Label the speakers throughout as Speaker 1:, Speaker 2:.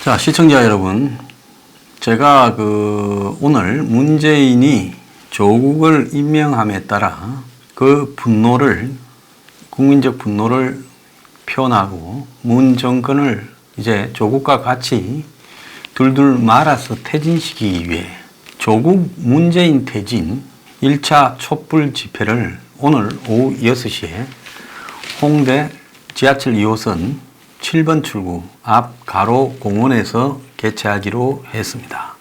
Speaker 1: 자, 시청자 여러분, 제가 오늘 문재인이 조국을 임명함에 따라 그 분노를, 국민적 분노를 표현하고 문 정권을 이제 조국과 같이 둘둘 말아서 퇴진시키기 위해 조국 문재인 퇴진 1차 촛불 집회를 오늘 오후 6시에 홍대 지하철 2호선 7번 출구 앞 가로 공원에서 개최하기로 했습니다.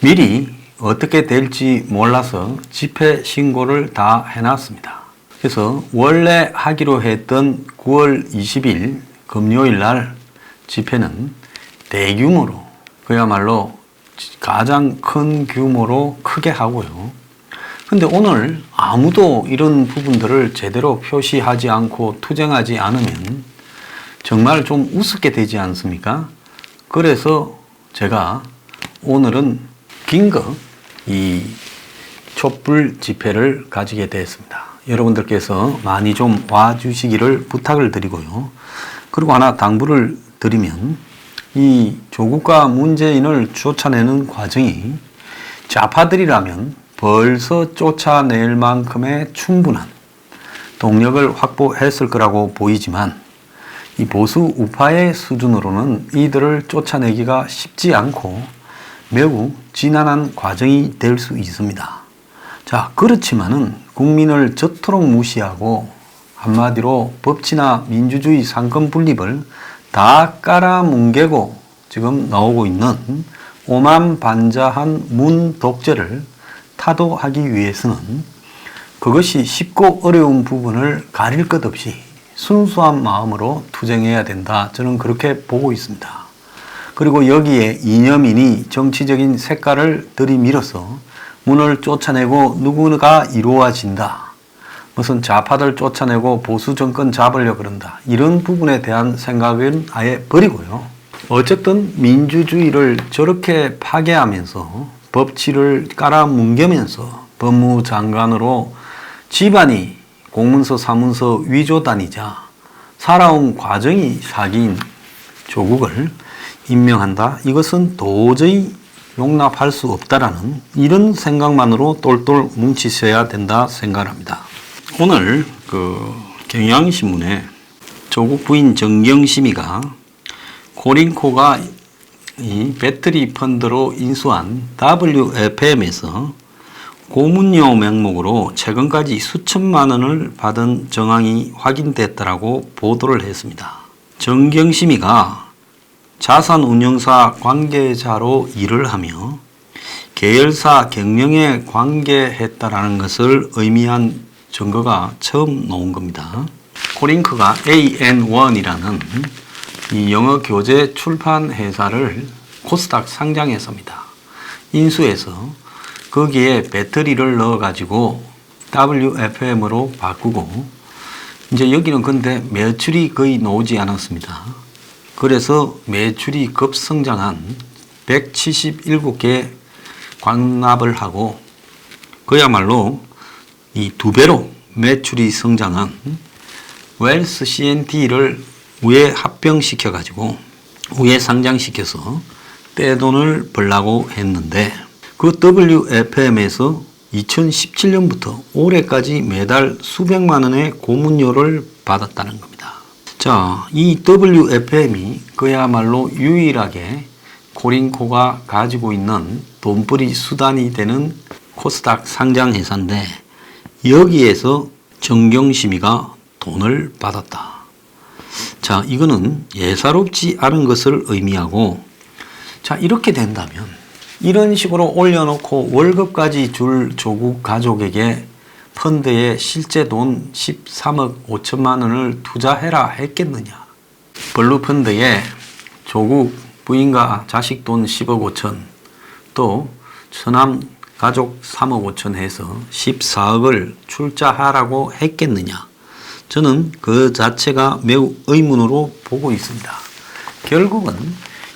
Speaker 1: 미리 어떻게 될지 몰라서 집회 신고를 다 해놨습니다. 그래서 원래 하기로 했던 9월 20일 금요일 날 집회는 대규모로, 그야말로 가장 큰 규모로 크게 하고요. 근데 오늘 아무도 이런 부분들을 제대로 표시하지 않고 투쟁하지 않으면 정말 좀 우습게 되지 않습니까? 그래서 제가 오늘은 긴급 이 촛불 집회를 가지게 되었습니다. 여러분들께서 많이 좀 와주시기를 부탁을 드리고요. 그리고 하나 당부를 드리면 이 조국과 문재인을 쫓아내는 과정이 좌파들이라면 벌써 쫓아낼 만큼의 충분한 동력을 확보했을 거라고 보이지만 이 보수 우파의 수준으로는 이들을 쫓아내기가 쉽지 않고 매우 지난한 과정이 될 수 있습니다. 자, 그렇지만은 국민을 저토록 무시하고 한마디로 법치나 민주주의 상권 분립을 다 깔아뭉개고 지금 나오고 있는 오만반자한 문 독재를 타도하기 위해서는 그것이 쉽고 어려운 부분을 가릴 것 없이 순수한 마음으로 투쟁해야 된다. 저는 그렇게 보고 있습니다. 그리고 여기에 이념이니 정치적인 색깔을 들이밀어서 문을 쫓아내고 누구가 이루어진다. 무슨 좌파들 쫓아내고 보수 정권 잡으려고 그런다. 이런 부분에 대한 생각은 아예 버리고요. 어쨌든 민주주의를 저렇게 파괴하면서 법치를 깔아뭉개면서 법무장관으로 집안이 공문서 사문서 위조단이자 살아온 과정이 사기인 조국을 임명한다. 이것은 도저히 용납할 수 없다라는 이런 생각만으로 똘똘 뭉치셔야 된다 생각합니다. 오늘 경향신문에 조국 부인 정경심이가 코링코가 이 배터리 펀드로 인수한 WFM에서 고문료 명목으로 최근까지 수천만 원을 받은 정황이 확인됐다라고 보도를 했습니다. 정경심이가 자산운용사 관계자로 일을 하며 계열사 경영에 관계했다라는 것을 의미한 증거가 처음 나온 겁니다. 코링크가 AN1이라는 이 영어 교재 출판 회사를 코스닥 상장했습니다. 인수해서 거기에 배터리를 넣어가지고 WFM으로 바꾸고 이제 여기는 근데 매출이 거의 나오지 않았습니다. 그래서 매출이 급성장한 177개 광납을 하고 그야말로 이 2배로 매출이 성장한 웰스 CNT를 우에 합병시켜 가지고 우에 상장시켜서 떼돈을 벌라고 했는데 그 WFM에서 2017년부터 올해까지 매달 수백만 원의 고문료를 받았다는 겁니다. 자, 이 WFM이 그야말로 유일하게 코링코가 가지고 있는 돈벌이 수단이 되는 코스닥 상장 회사인데 여기에서 정경심이가 돈을 받았다. 자, 이거는 예사롭지 않은 것을 의미하고, 자, 이렇게 된다면 이런 식으로 올려놓고 월급까지 줄 조국 가족에게 펀드에 실제 돈 13억 5천만 원을 투자해라 했겠느냐. 블루펀드에 조국 부인과 자식 돈 10억 5천, 또 처남 가족 3억 5천 해서 14억을 출자하라고 했겠느냐. 저는 그 자체가 매우 의문으로 보고 있습니다. 결국은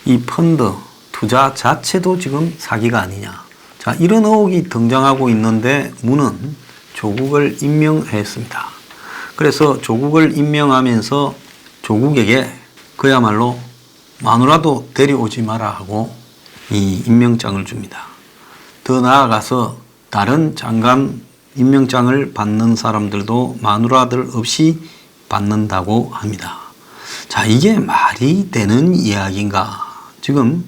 Speaker 1: 이 펀드 투자 자체도 지금 사기가 아니냐. 자, 이런 의혹이 등장하고 있는데 문은 조국을 임명했습니다. 그래서 조국을 임명하면서 조국에게 그야말로 마누라도 데려오지 마라 하고 이 임명장을 줍니다. 더 나아가서 다른 장관 임명장을 받는 사람들도 마누라들 없이 받는다고 합니다. 자, 이게 말이 되는 이야기인가? 지금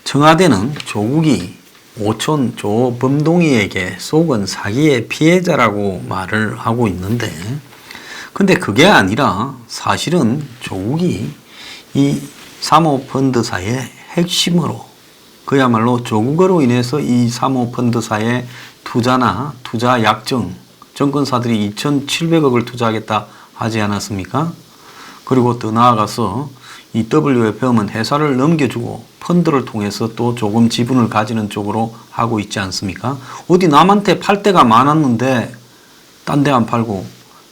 Speaker 1: 청와대는 조국이 오촌 조범동이에게 속은 사기의 피해자라고 말을 하고 있는데, 근데 그게 아니라 사실은 조국이 이 사모펀드사의 핵심으로, 그야말로 조국으로 인해서 이 사모펀드사의 투자나 투자 약정, 정권사들이 2,700억을 투자하겠다 하지 않았습니까? 그리고 더 나아가서 이 WFM은 회사를 넘겨주고 펀드를 통해서 또 조금 지분을 가지는 쪽으로 하고 있지 않습니까? 어디 남한테 팔 데가 많았는데 딴 데 안 팔고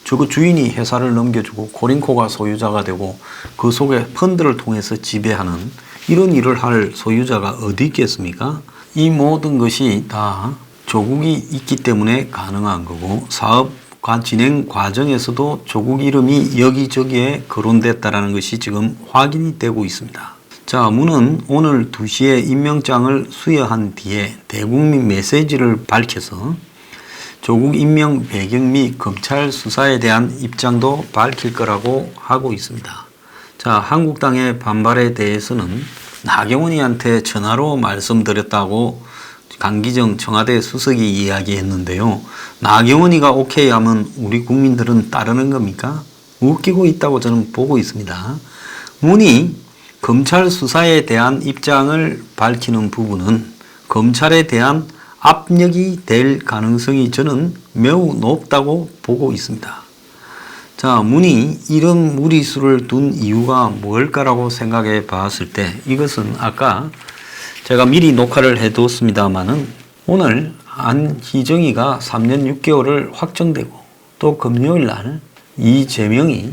Speaker 1: 저거 주인이 회사를 넘겨주고 코링코가 소유자가 되고 그 속에 펀드를 통해서 지배하는 이런 일을 할 소유자가 어디 있겠습니까? 이 모든 것이 다 조국이 있기 때문에 가능한 거고, 사업 진행 과정에서도 조국 이름이 여기저기에 거론됐다는 것이 지금 확인이 되고 있습니다. 자, 문은 오늘 2시에 임명장을 수여한 뒤에 대국민 메시지를 밝혀서 조국 임명 배경 및 검찰 수사에 대한 입장도 밝힐 거라고 하고 있습니다. 자, 한국당의 반발에 대해서는 나경원이한테 전화로 말씀드렸다고 강기정 청와대 수석이 이야기했는데요. 나경원이가 오케이 하면 우리 국민들은 따르는 겁니까? 웃기고 있다고 저는 보고 있습니다. 문이 검찰 수사에 대한 입장을 밝히는 부분은 검찰에 대한 압력이 될 가능성이 저는 매우 높다고 보고 있습니다. 자, 문이 이런 무리수를 둔 이유가 뭘까라고 생각해 봤을 때, 이것은 아까 제가 미리 녹화를 해뒀습니다만은 오늘 안희정이가 3년 6개월을 확정되고 또 금요일 날 이재명이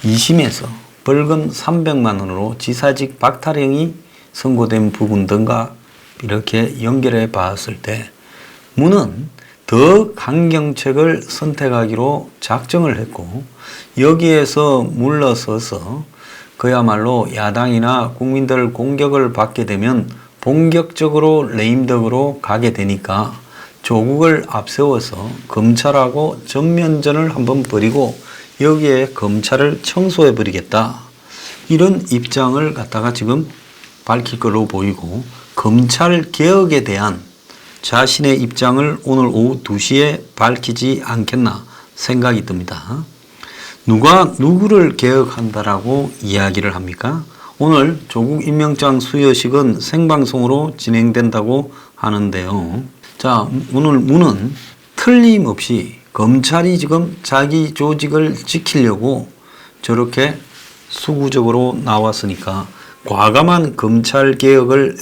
Speaker 1: 2심에서 벌금 300만 원으로 지사직 박탈형이 선고된 부분 등과 이렇게 연결해 봤을 때 문은 더 강경책을 선택하기로 작정을 했고, 여기에서 물러서서 그야말로 야당이나 국민들 공격을 받게 되면 본격적으로 레임덕으로 가게 되니까 조국을 앞세워서 검찰하고 전면전을 한번 벌이고 여기에 검찰을 청소해 버리겠다, 이런 입장을 갖다가 지금 밝힐 걸로 보이고, 검찰 개혁에 대한 자신의 입장을 오늘 오후 2시에 밝히지 않겠나 생각이 듭니다. 누가 누구를 개혁한다라고 이야기를 합니까? 오늘 조국 임명장 수여식은 생방송으로 진행된다고 하는데요. 자, 오늘 문은 틀림없이 검찰이 지금 자기 조직을 지키려고 저렇게 수구적으로 나왔으니까 과감한 검찰 개혁을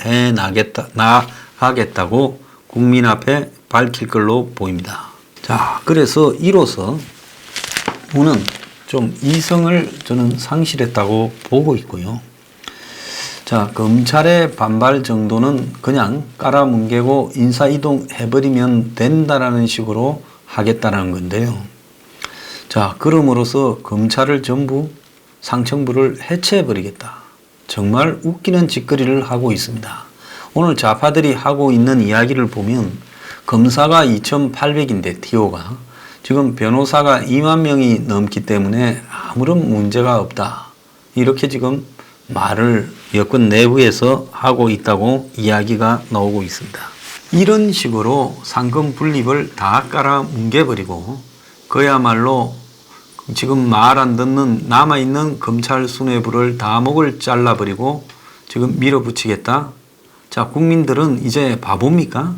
Speaker 1: 나가겠다고 국민 앞에 밝힐 걸로 보입니다. 자, 그래서 이로써 문은 좀 이성을 저는 상실했다고 보고 있고요. 자, 검찰의 반발 정도는 그냥 깔아뭉개고 인사이동 해버리면 된다라는 식으로 하겠다는 건데요. 자, 그럼으로써 검찰을 전부 상층부를 해체해버리겠다. 정말 웃기는 짓거리를 하고 있습니다. 오늘 좌파들이 하고 있는 이야기를 보면 검사가 2,800인데 TO가 지금 변호사가 2만 명이 넘기 때문에 아무런 문제가 없다, 이렇게 지금 말을 여권 내부에서 하고 있다고 이야기가 나오고 있습니다. 이런 식으로 상권 분립을 다 깔아 뭉개버리고 그야말로 지금 말 안 듣는 남아있는 검찰 수뇌부를 다 목을 잘라버리고 지금 밀어붙이겠다. 자, 국민들은 이제 바보입니까?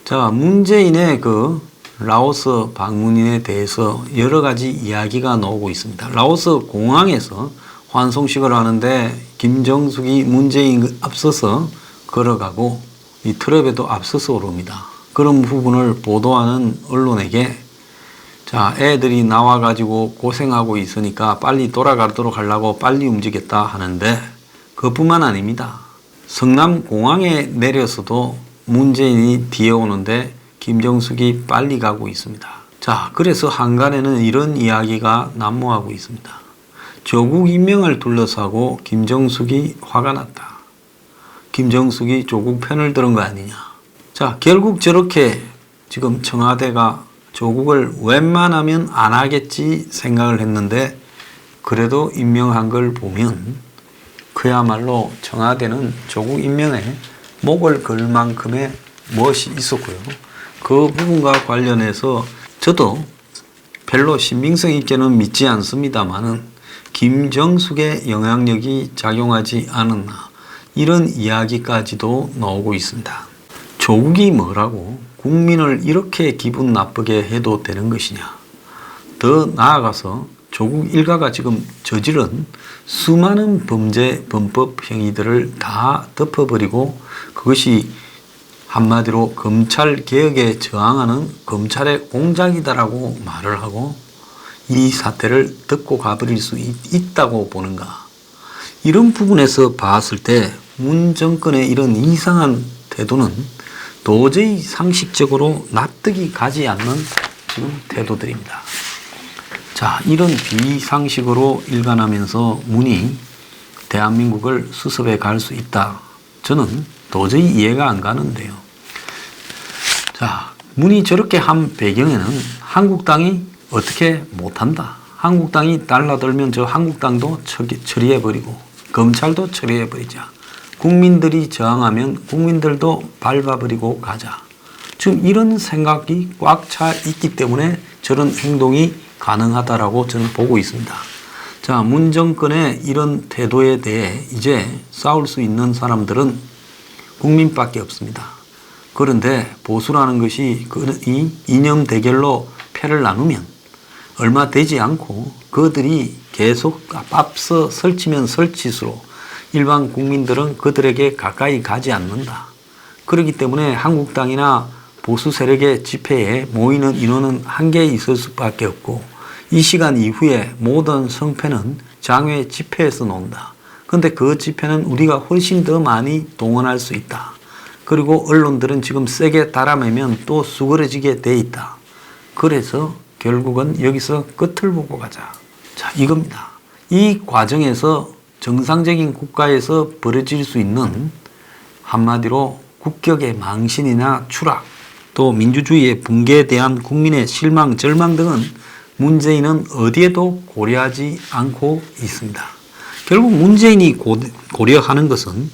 Speaker 1: 자, 문재인의 그 라오스 방문인에 대해서 여러 가지 이야기가 나오고 있습니다. 라오스 공항에서 환송식을 하는데 김정숙이 문재인 앞서서 걸어가고 이 트럭에도 앞서서 오릅니다. 그런 부분을 보도하는 언론에게 자, 애들이 나와가지고 고생하고 있으니까 빨리 돌아가도록 하려고 빨리 움직였다 하는데 그뿐만 아닙니다. 성남공항에 내려서도 문재인이 뒤에 오는데 김정숙이 빨리 가고 있습니다. 자, 그래서 한간에는 이런 이야기가 난무하고 있습니다. 조국 임명을 둘러싸고 김정숙이 화가 났다. 김정숙이 조국 편을 들은 거 아니냐. 자, 결국 저렇게 지금 청와대가 조국을 웬만하면 안 하겠지 생각을 했는데 그래도 임명한 걸 보면 그야말로 청와대는 조국 임명에 목을 걸 만큼의 무엇이 있었고요. 그 부분과 관련해서 저도 별로 신빙성 있게는 믿지 않습니다만은 김정숙의 영향력이 작용하지 않았나 이런 이야기까지도 나오고 있습니다. 조국이 뭐라고 국민을 이렇게 기분 나쁘게 해도 되는 것이냐. 더 나아가서 조국 일가가 지금 저지른 수많은 범죄 범법 행위들을 다 덮어버리고 그것이 한마디로 검찰 개혁에 저항하는 검찰의 공작이다라고 말을 하고 이 사태를 덮고 가버릴 수 있다고 보는가. 이런 부분에서 봤을 때 문 정권의 이런 이상한 태도는 도저히 상식적으로 납득이 가지 않는 지금 태도들입니다. 자, 이런 비상식으로 일관하면서 문이 대한민국을 수습해 갈 수 있다. 저는 도저히 이해가 안 가는데요. 자, 문이 저렇게 한 배경에는 한국당이 어떻게 못한다. 한국당이 달라들면 저 한국당도 처리해버리고 검찰도 처리해버리자. 국민들이 저항하면 국민들도 밟아버리고 가자. 지금 이런 생각이 꽉 차 있기 때문에 저런 행동이 가능하다라고 저는 보고 있습니다. 자, 문 정권의 이런 태도에 대해 이제 싸울 수 있는 사람들은 국민밖에 없습니다. 그런데 보수라는 것이 이 이념 대결로 패를 나누면 얼마 되지 않고 그들이 계속 앞서 설치면 설치수록 일반 국민들은 그들에게 가까이 가지 않는다. 그렇기 때문에 한국당이나 보수 세력의 집회에 모이는 인원은 한계에 있을 수밖에 없고 이 시간 이후에 모든 성패는 장외 집회에서 논다. 그런데 그 집회는 우리가 훨씬 더 많이 동원할 수 있다. 그리고 언론들은 지금 세게 달아매면 또 수그러지게 돼 있다. 그래서 결국은 여기서 끝을 보고 가자. 자, 이겁니다. 이 과정에서 정상적인 국가에서 벌어질 수 있는 한마디로 국격의 망신이나 추락, 또 민주주의의 붕괴에 대한 국민의 실망, 절망 등은 문재인은 어디에도 고려하지 않고 있습니다. 결국 문재인이 고려하는 것은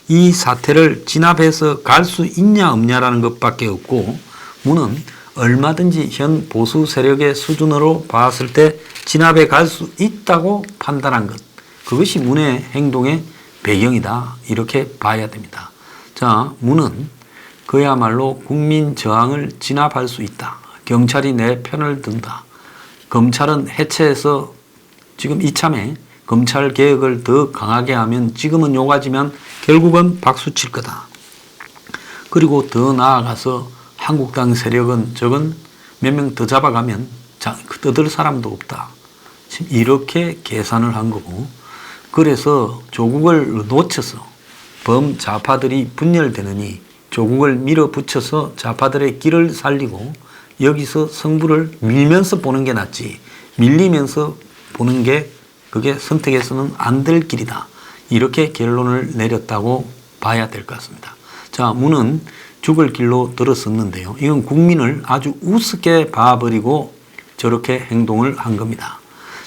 Speaker 1: 이 사태를 진압해서 갈 수 있냐 없냐라는 것밖에 없고 문은 얼마든지 현 보수 세력의 수준으로 봤을 때 진압해 갈 수 있다고 판단한 것. 그것이 문의 행동의 배경이다. 이렇게 봐야 됩니다. 자, 문은 그야말로 국민 저항을 진압할 수 있다. 경찰이 내 편을 든다. 검찰은 해체해서 지금 이참에 검찰 개혁을 더 강하게 하면 지금은 요가지만 결국은 박수 칠 거다. 그리고 더 나아가서 한국당 세력은 저건 몇 명 더 잡아가면 떠들 사람도 없다. 지금 이렇게 계산을 한 거고 그래서 조국을 놓쳐서 범좌파들이 분열되느니 조국을 밀어붙여서 좌파들의 길을 살리고 여기서 승부를 밀면서 보는 게 낫지 밀리면서 보는 게 그게 선택해서는 안 될 길이다. 이렇게 결론을 내렸다고 봐야 될 것 같습니다. 자, 문은 죽을 길로 들어섰는데요. 이건 국민을 아주 우습게 봐버리고 저렇게 행동을 한 겁니다.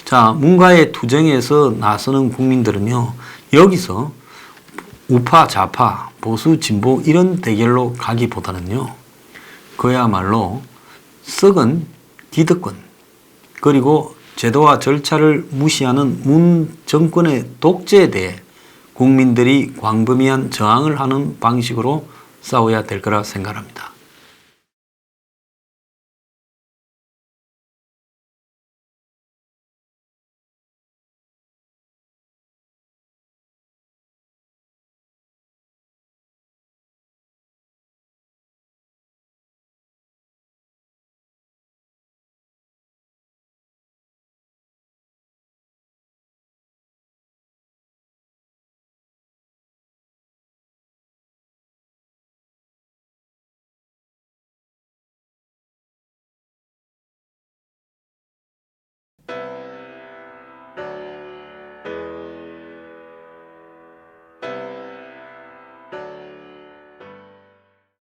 Speaker 1: 자, 문과의 투쟁에서 나서는 국민들은요, 여기서 우파, 좌파, 보수, 진보 이런 대결로 가기보다는요, 그야말로 썩은 기득권, 그리고 제도와 절차를 무시하는 문 정권의 독재에 대해 국민들이 광범위한 저항을 하는 방식으로 싸워야 될 거라 생각합니다.